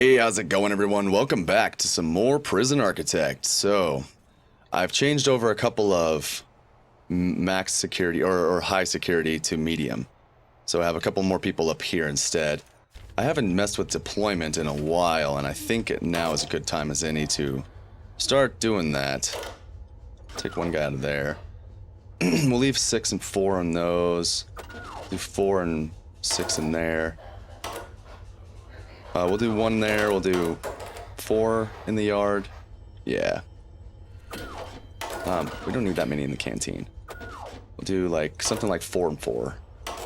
Hey, how's it going, everyone? Welcome back to some more Prison Architect. So, I've changed over a couple of max security or high security to medium. So I have a couple more people up here instead. I haven't messed with deployment in a while, and I think now is a good time as any to start doing that. Take one guy out of there. We'll leave 6 and 4 on those. Do 4 and 6 in there. We'll do 1 there, we'll do 4 in the yard. Yeah. We don't need that many in the canteen. We'll do like something like 4 and 4.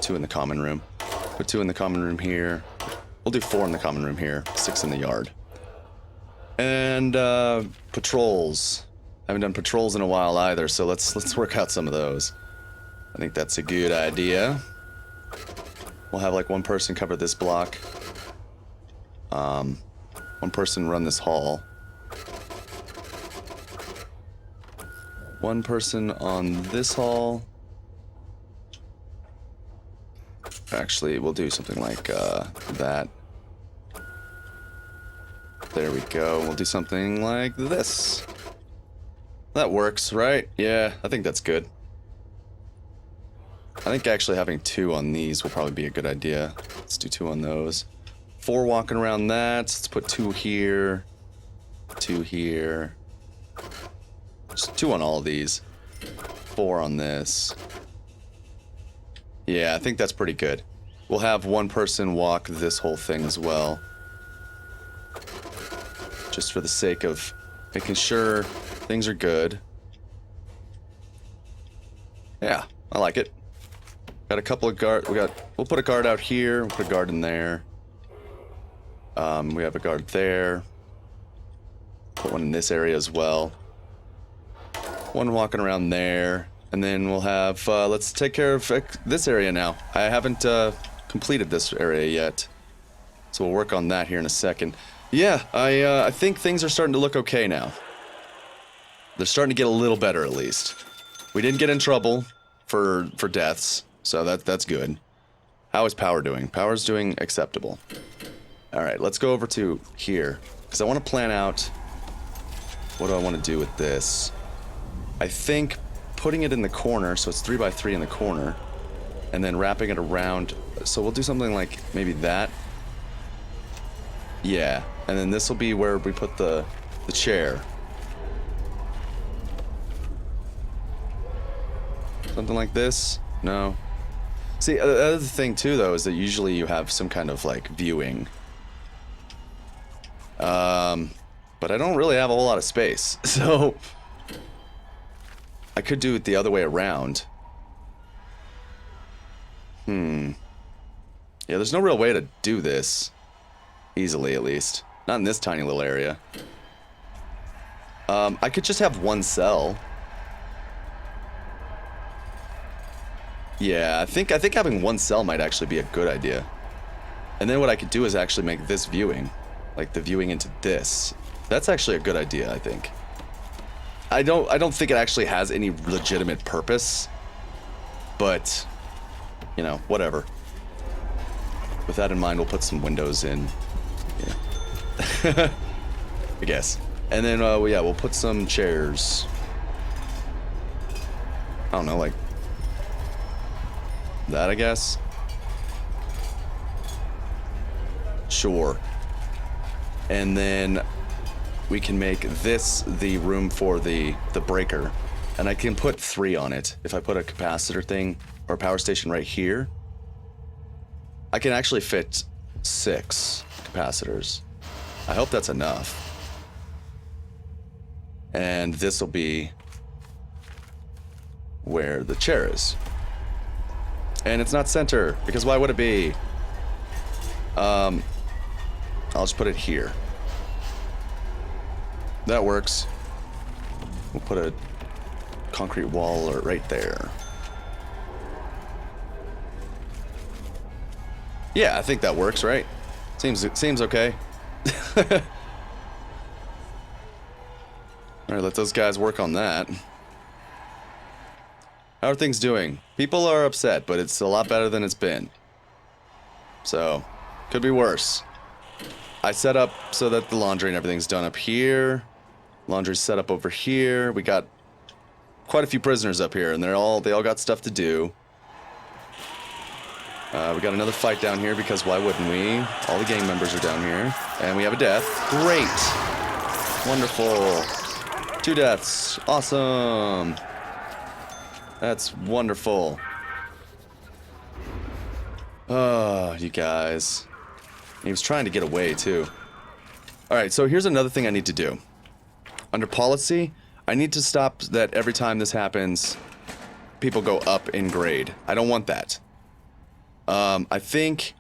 2 in the common room. Put 2 in the common room here. We'll do 4 in the common room here, 6 in the yard. And patrols. I haven't done patrols in a while either, so let's work out some of those. I think that's a good idea. We'll have like one person cover this block. One person run this hall. One person on this hall. Actually, we'll do something like that. There we go. We'll do something like this. That works, right? Yeah, I think that's good. I think actually having 2 on these will probably be a good idea. Let's do 2 on those. 4 walking around that. Let's put 2 here. 2 here. Just 2 on all of these. 4 on this. Yeah, I think that's pretty good. We'll have one person walk this whole thing as well. Just for the sake of making sure things are good. Yeah, I like it. Got a couple of guard. We'll put a guard out here. We'll put a guard in there. We have a guard there. Put one in this area as well. One walking around there. And then we'll have, let's take care of this area now. I haven't completed this area yet. So we'll work on that here in a second. Yeah, I think things are starting to look okay now. They're starting to get a little better at least. We didn't get in trouble for deaths, so that's good. How is power doing? Power's doing acceptable. Alright, let's go over to here, because I want to plan out what do I want to do with this. I think putting it in the corner, so it's 3 by 3 in the corner, and then wrapping it around, so we'll do something like maybe that. Yeah, and then this will be where we put the chair. Something like this? No. See, the other thing too, though, is that usually you have some kind of, like, viewing. But I don't really have a whole lot of space, so I could do it the other way around. Yeah, there's no real way to do this. Easily, at least. Not in this tiny little area. I could just have 1 cell. Yeah, I think having 1 cell might actually be a good idea. And then what I could do is actually make this viewing. Like the viewing into this. That's actually a good idea, I think. I don't think it actually has any legitimate purpose. But, you know, whatever. With that in mind, we'll put some windows in. Yeah. I guess. And then, yeah, we'll put some chairs. I don't know, like that, I guess. Sure. And then we can make this the room for the breaker. And I can put 3 on it. If I put a capacitor thing or a power station right here, I can actually fit 6 capacitors. I hope that's enough. And this will be where the chair is. And it's not center, because why would it be? I'll just put it here. That works. We'll put a concrete wall right there. Yeah, I think that works, right? Seems okay. Alright, let those guys work on that. How are things doing? People are upset, but it's a lot better than it's been. So, could be worse. I set up so that the laundry and everything's done up here. Laundry's set up over here. We got quite a few prisoners up here, and they all got stuff to do. We got another fight down here because why wouldn't we? All the gang members are down here, and we have a death. Great, wonderful. 2 deaths, awesome. That's wonderful. Oh, you guys. He was trying to get away too. All right, so here's another thing I need to do. Under policy, I need to stop that every time this happens, people go up in grade. I don't want that. I think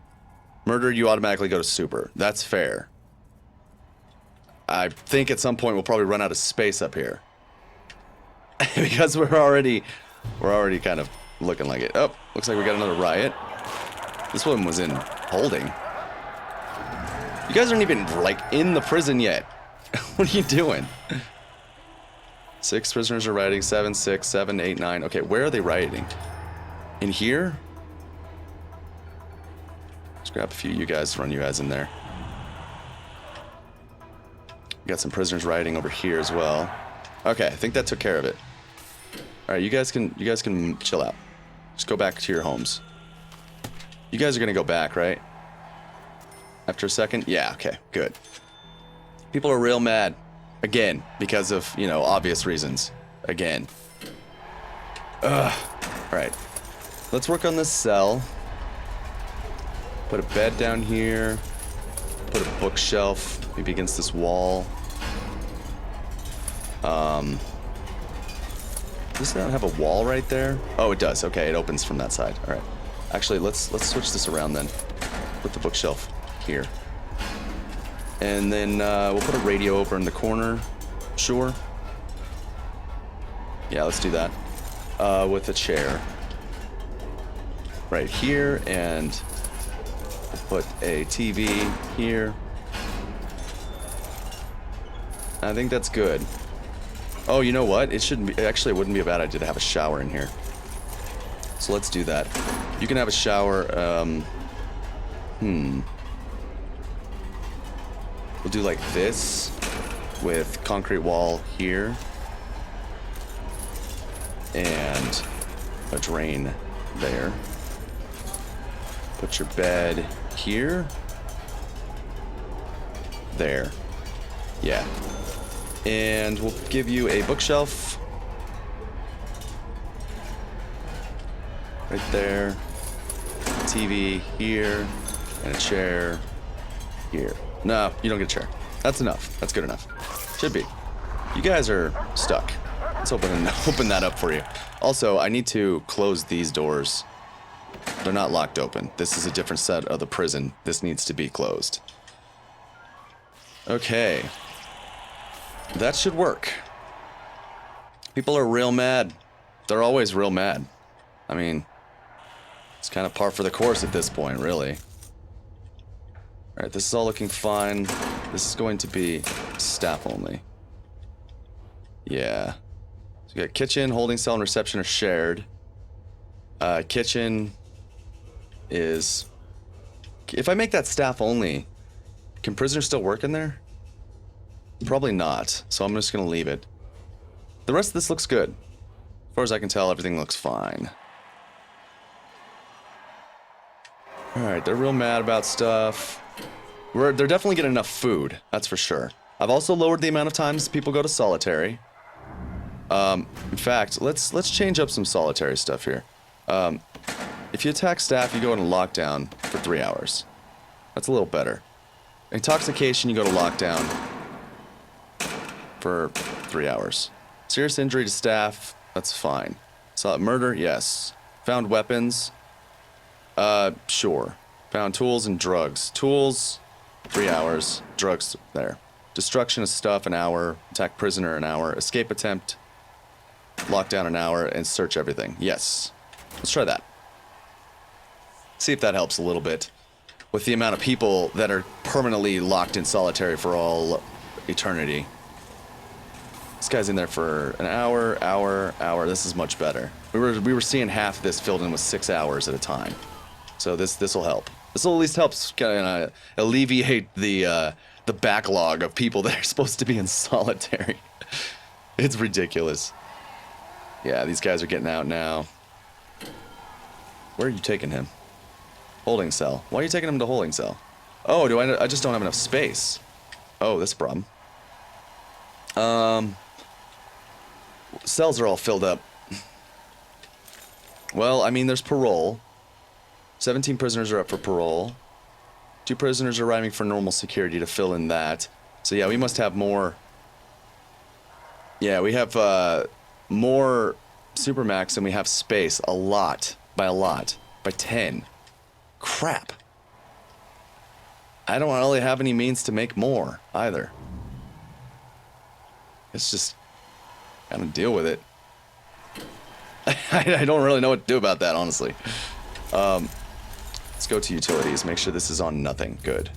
murder, you automatically go to super. That's fair. I think at some point we'll probably run out of space up here. Because we're already kind of looking like it. Oh, looks like we got another riot. This one was in holding. You guys aren't even, like, in the prison yet. What are you doing? 6 prisoners are rioting. 7, 6, 7, 8, 9. Okay, where are they rioting? In here? Let's grab a few of you guys, run you guys in there. Got some prisoners rioting over here as well. Okay, I think that took care of it. All right, you guys can chill out. Just go back to your homes. You guys are gonna go back, right? After a second? Yeah, okay, good. People are real mad. Again, because of, you know, obvious reasons. Again. Ugh. Alright. Let's work on this cell. Put a bed down here. Put a bookshelf maybe against this wall. Does that have a wall right there? Oh, it does. Okay, it opens from that side. Alright. Actually, let's switch this around then. Put the bookshelf here. And then we'll put a radio over in the corner. Sure. Yeah, let's do that. With a chair. Right here, and we'll put a TV here. I think that's good. Oh, you know what? It shouldn't be. Actually, it wouldn't be a bad idea to have a shower in here. So let's do that. You can have a shower. We'll do like this with concrete wall here and a drain there. Put your bed here. There. Yeah. And we'll give you a bookshelf. Right there. TV here. And a chair here. No, you don't get a chair. That's enough. That's good enough. Should be. You guys are stuck. Let's open that up for you. Also, I need to close these doors. They're not locked open. This is a different set of the prison. This needs to be closed. Okay. That should work. People are real mad. They're always real mad. I mean, it's kind of par for the course at this point, really. Alright, this is all looking fine. This is going to be staff only. Yeah. So you got kitchen, holding cell, and reception are shared. Kitchen is... If I make that staff only, can prisoners still work in there? Probably not, so I'm just gonna leave it. The rest of this looks good. As far as I can tell, everything looks fine. Alright, they're real mad about stuff. They're definitely getting enough food, that's for sure. I've also lowered the amount of times people go to solitary. In fact, let's change up some solitary stuff here. If you attack staff, you go into lockdown for 3 hours. That's a little better. Intoxication, you go to lockdown for 3 hours. Serious injury to staff, that's fine. So murder, yes. Found weapons, sure. Found tools and drugs. Tools, 3 hours. Drugs, there. Destruction of stuff, an hour. Attack prisoner, an hour. Escape attempt, lockdown, an hour. And search everything. Yes. Let's try that. See if that helps a little bit with the amount of people that are permanently locked in solitary for all eternity. This guy's in there for an hour. This is much better. We were seeing half this filled in with 6 hours at a time. So this will help. This will at least helps kind of alleviate the backlog of people that are supposed to be in solitary. It's ridiculous. Yeah, these guys are getting out now. Where are you taking him? Holding cell. Why are you taking him to holding cell? Oh, I just don't have enough space. Oh, that's a problem. Cells are all filled up. Well, I mean, there's parole. 17 prisoners are up for parole. 2 prisoners are arriving for normal security to fill in that. So yeah, we must have more. Yeah, we have more supermax than we have space. A lot. By 10. Crap. I don't really have any means to make more either. It's just gotta deal with it. I don't really know what to do about that, honestly. Let's go to utilities. Make sure this is on nothing. Good.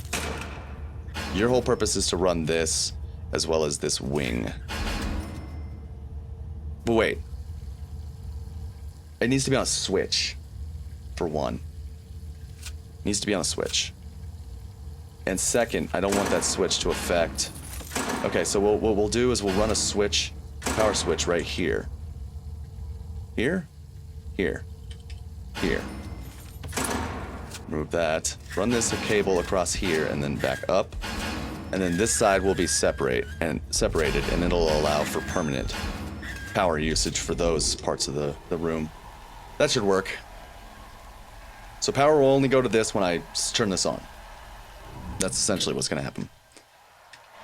Your whole purpose is to run this as well as this wing. But wait. It needs to be on a switch. For one. It needs to be on a switch. And second, I don't want that switch to affect... Okay, so what we'll do is we'll run a switch, power switch right here. Here? Here. Here. Remove that. Run this cable across here and then back up. And then this side will be separated and it'll allow for permanent power usage for those parts of the room. That should work. So power will only go to this when I turn this on. That's essentially what's going to happen.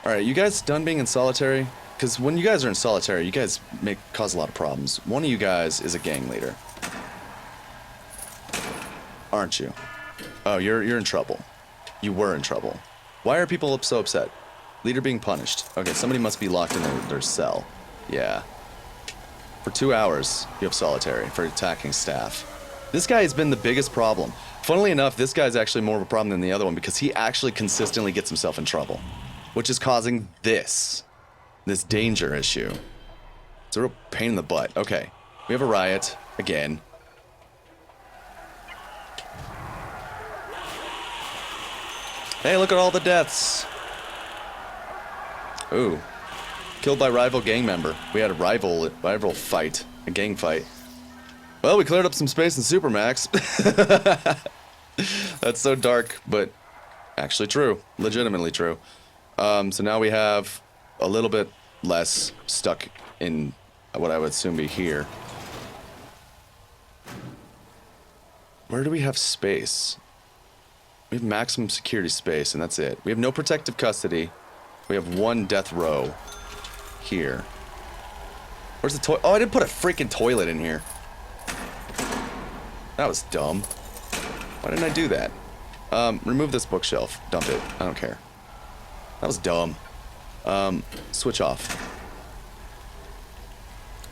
Alright, you guys done being in solitary? Because when you guys are in solitary, you guys cause a lot of problems. One of you guys is a gang leader. Aren't you? Oh, you're in trouble. You were in trouble. Why are people so upset? Leader being punished. Okay, somebody must be locked in their cell. Yeah. For 2 hours, you have solitary for attacking staff. This guy has been the biggest problem. Funnily enough, this guy's actually more of a problem than the other one because he actually consistently gets himself in trouble, which is causing this danger issue. It's a real pain in the butt. Okay, we have a riot again. Hey, look at all the deaths. Ooh. Killed by rival gang member. We had a rival fight. A gang fight. Well, we cleared up some space in Supermax. That's so dark, but actually true. Legitimately true. So now we have a little bit less stuck in what I would assume be here. Where do we have space? We have maximum security space, and that's it. We have no protective custody. We have 1 death row here. Where's the toilet? Oh, I didn't put a freaking toilet in here. That was dumb. Why didn't I do that? Remove this bookshelf. Dump it. I don't care. That was dumb. Switch off.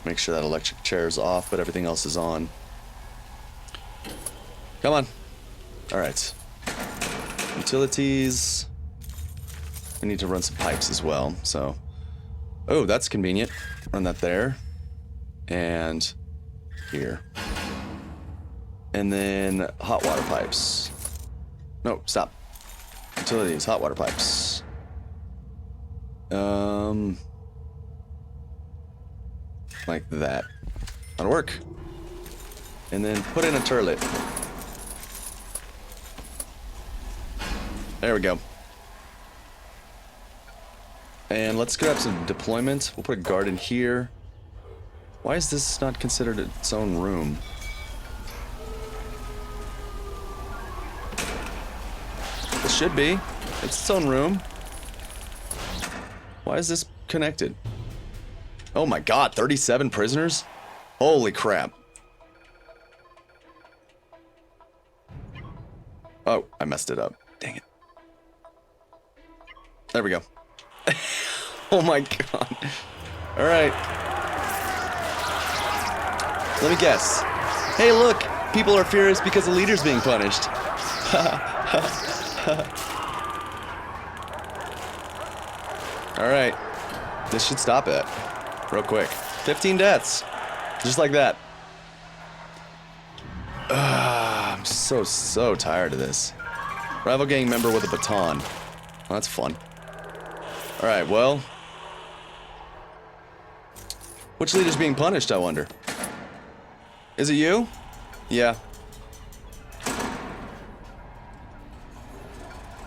Make sure that electric chair is off, but everything else is on. Come on. Alright. Utilities. We need to run some pipes as well, so... Oh, that's convenient. Run that there. And... here. And then hot water pipes. No, stop. Utilities, hot water pipes. Like that. That'll work. And then put in a turlet. There we go. And let's grab some deployment. We'll put a guard in here. Why is this not considered its own room? It should be. It's its own room. Why is this connected? Oh my god, 37 prisoners? Holy crap. Oh, I messed it up. Dang it. There we go. Oh my god. Alright. Let me guess. Hey look! People are furious because the leader's being punished. Alright. This should stop it. Real quick. 15 deaths. Just like that. I'm so tired of this. Rival gang member with a baton. Well, that's fun. Alright, well. Which leader's being punished, I wonder? Is it you? Yeah.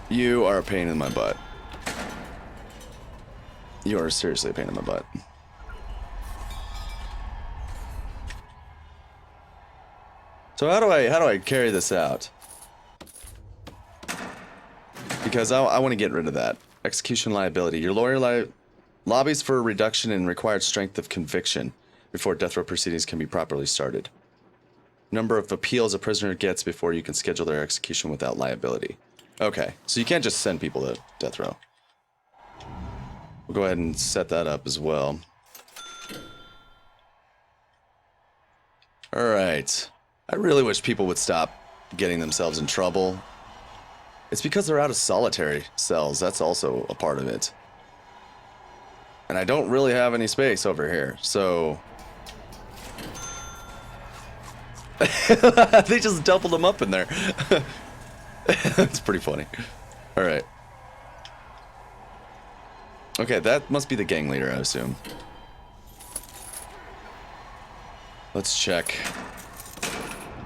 You are a pain in my butt. You are seriously a pain in my butt. So how do I carry this out? Because I want to get rid of that. Execution liability. Your lawyer lobbies for a reduction in required strength of conviction before death row proceedings can be properly started. Number of appeals a prisoner gets before you can schedule their execution without liability. Okay, so you can't just send people to death row. We'll go ahead and set that up as well. Alright. I really wish people would stop getting themselves in trouble. It's because they're out of solitary cells. That's also a part of it. And I don't really have any space over here, so... They just doubled them up in there. That's pretty funny. Alright. Okay, that must be the gang leader, I assume. Let's check.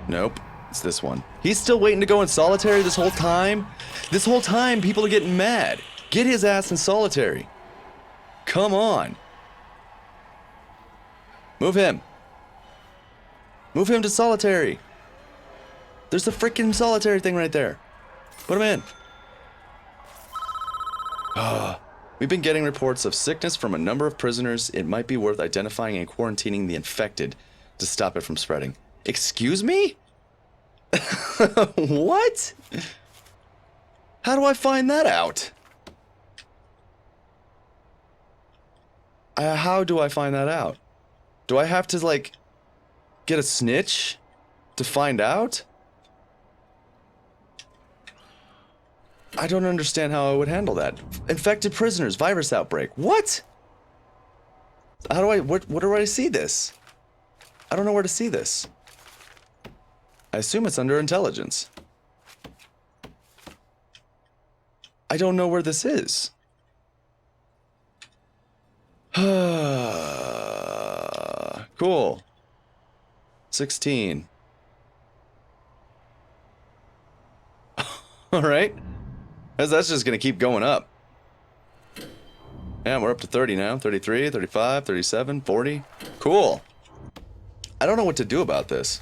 Nope, it's this one. He's still waiting to go in solitary this whole time? This whole time, people are getting mad. Get his ass in solitary. Come on. Move him. Move him to solitary. There's the freaking solitary thing right there. Put him in. We've been getting reports of sickness from a number of prisoners. It might be worth identifying and quarantining the infected to stop it from spreading. Excuse me? What? How do I find that out? How do I find that out? Do I have to, like, get a snitch to find out? I don't understand how I would handle that. Infected prisoners, virus outbreak. What? How do I, where do I see this? I don't know where to see this. I assume it's under intelligence. I don't know where this is. Cool. 16. Alright. That's just gonna keep going up. Yeah, we're up to 30 now. 33, 35, 37, 40. Cool. I don't know what to do about this.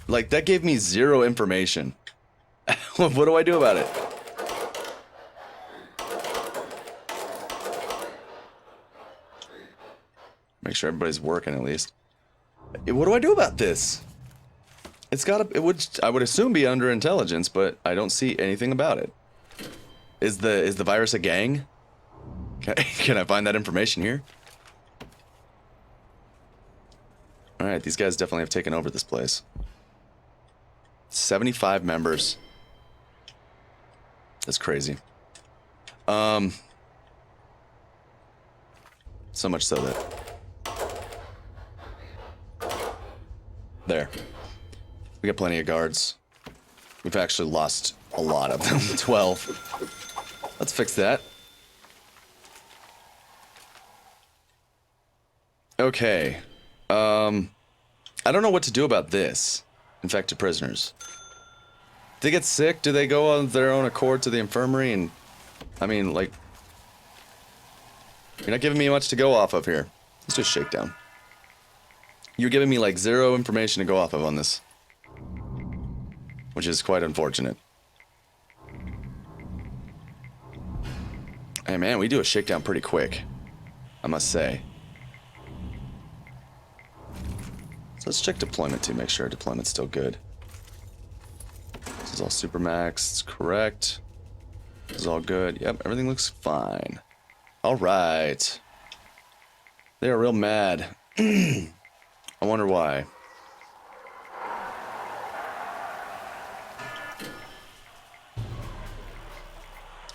Like, that gave me zero information. What do I do about it? Make sure everybody's working at least. What do I do about this? It's gotta, I would assume be under intelligence, but I don't see anything about it. Is the virus a gang? Can I find that information here? Alright, these guys definitely have taken over this place. 75 members. That's crazy. So much so that... There. We got plenty of guards. We've actually lost a lot of them. 12. Let's fix that. Okay. I don't know what to do about this. Infected prisoners. They get sick? Do they go on their own accord to the infirmary? And I mean, like, you're not giving me much to go off of here. Let's do a shakedown. You're giving me like zero information to go off of on this, which is quite unfortunate. Hey man, we do a shakedown pretty quick, I must say. So let's check deployment to make sure deployment's still good. This is all supermax, it's correct. This is all good. Yep, everything looks fine. Alright. They are real mad. I wonder why.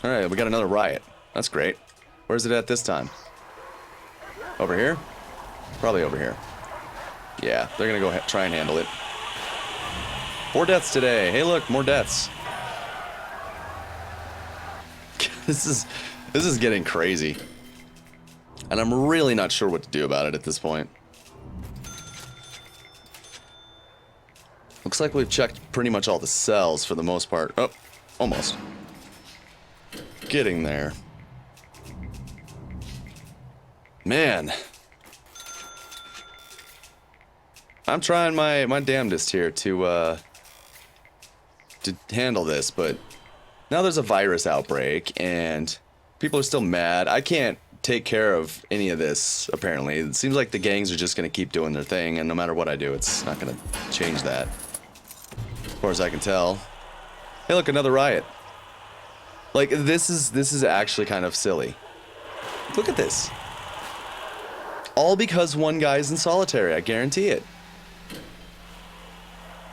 Alright, we got another riot. That's great. Where's it at this time? Over here? Probably over here. Yeah, they're gonna go try and handle it. 4 deaths today. Hey look, more deaths. This is getting crazy. And I'm really not sure what to do about it at this point. Looks like we've checked pretty much all the cells for the most part. Oh, almost. Getting there. Man. I'm trying my damnedest here to handle this, but now there's a virus outbreak and people are still mad. I can't take care of any of this, apparently. It seems like the gangs are just going to keep doing their thing, and no matter what I do, it's not going to change that. As far as I can tell. Hey, look, another riot. Like, this is actually kind of silly. Look at this. All because one guy's in solitary, I guarantee it.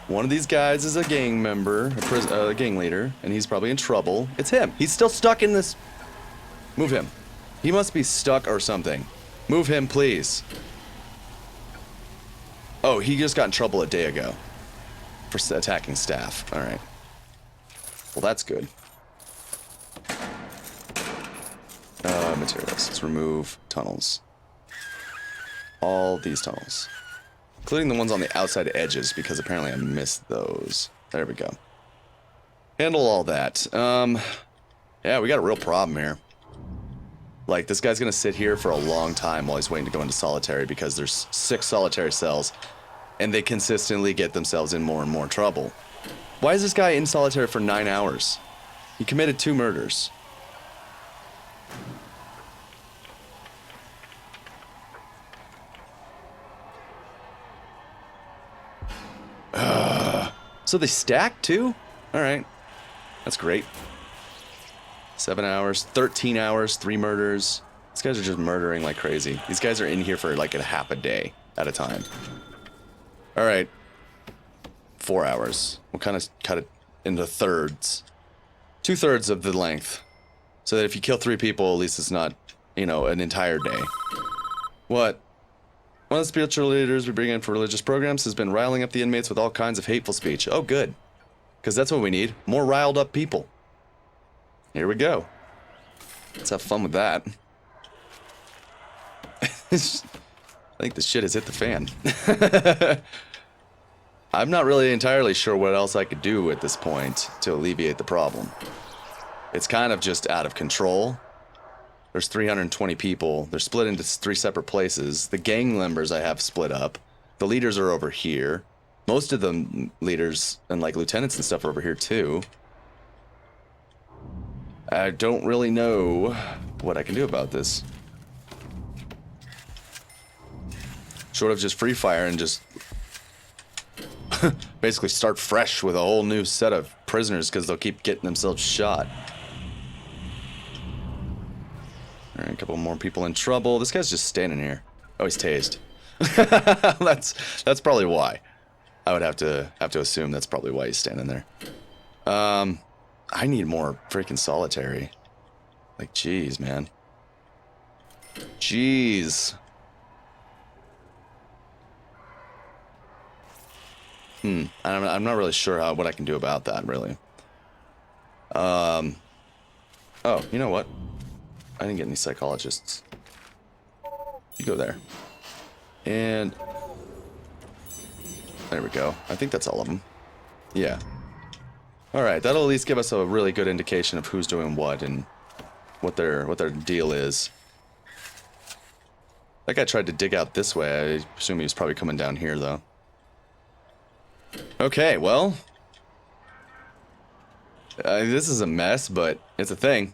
One of these guys is a gang member, a gang leader, and he's probably in trouble. It's him. He's still stuck in this... Move him. He must be stuck or something. Move him, please. Oh, he just got in trouble a day ago. For attacking staff. Alright. Well, that's good. Materials. Let's remove tunnels. All these tunnels. Including the ones on the outside edges, because apparently I missed those. There we go. Handle all that. Yeah, we got a real problem here. Like, this guy's gonna sit here for a long time while he's waiting to go into solitary because there's 6 solitary cells, and they consistently get themselves in more and more trouble. Why is this guy in solitary for 9 hours? He committed 2 murders. So they stack too? Alright. That's great. 7 hours, 13 hours, 3 murders. These guys are just murdering like crazy. These guys are in here for like a half a day at a time. Alright. 4 hours. We'll kind of cut it into thirds. 2/3 of the length. So that if you kill 3 people, at least it's not, you know, an entire day. What? One of the spiritual leaders we bring in for religious programs has been riling up the inmates with all kinds of hateful speech. Oh, good. Because that's what we need. More riled up people. Here we go. Let's have fun with that. I think the shit has hit the fan. I'm not really entirely sure what else I could do at this point to alleviate the problem. It's kind of just out of control. There's 320 people. They're split into 3 separate places. The gang members I have split up. The leaders are over here. Most of the leaders and like lieutenants and stuff are over here too. I don't really know what I can do about this. Short of just free fire and just basically start fresh with a whole new set of prisoners because they'll keep getting themselves shot. Alright, a couple more people in trouble. This guy's just standing here. Oh, he's tased. That's probably why. I would have to assume that's probably why he's standing there. I need more freaking solitary. Like, jeez, man. Jeez. I'm not really sure what I can do about that, really. Oh, you know what? I didn't get any psychologists. You go there. And... there we go. I think that's all of them. Yeah. Alright, that'll at least give us a really good indication of who's doing what and what their deal is. That guy tried to dig out this way. I assume he was probably coming down here, though. Okay, well... this is a mess, but it's a thing.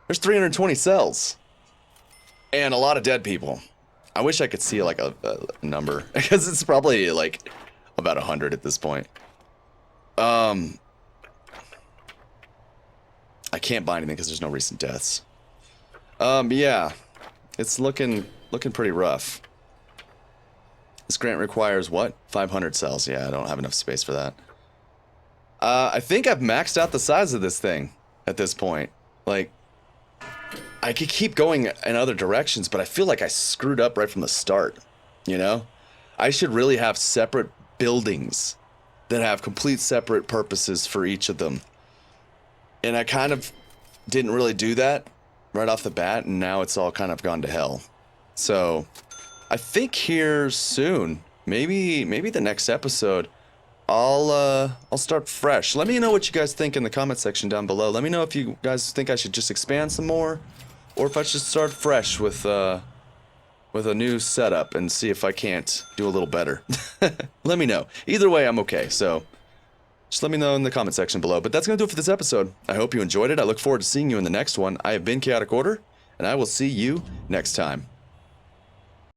There's 320 cells. And a lot of dead people. I wish I could see, like, a number. Because it's probably, like, about 100 at this point. I can't buy anything because there's no recent deaths. Yeah. It's looking pretty rough. This grant requires what? 500 cells. Yeah, I don't have enough space for that. I think I've maxed out the size of this thing at this point. Like, I could keep going in other directions, but I feel like I screwed up right from the start, you know? I should really have separate buildings that have complete separate purposes for each of them. And I kind of didn't really do that right off the bat, and now it's all kind of gone to hell. So I think here soon, maybe the next episode, I'll start fresh. Let me know what you guys think in the comment section down below. Let me know if you guys think I should just expand some more, or if I should start fresh with a new setup and see if I can't do a little better. Let me know. Either way, I'm okay. So just let me know in the comment section below. But that's gonna do it for this episode. I hope you enjoyed it. I look forward to seeing you in the next one. I have been Chaotic Order, and I will see you next time.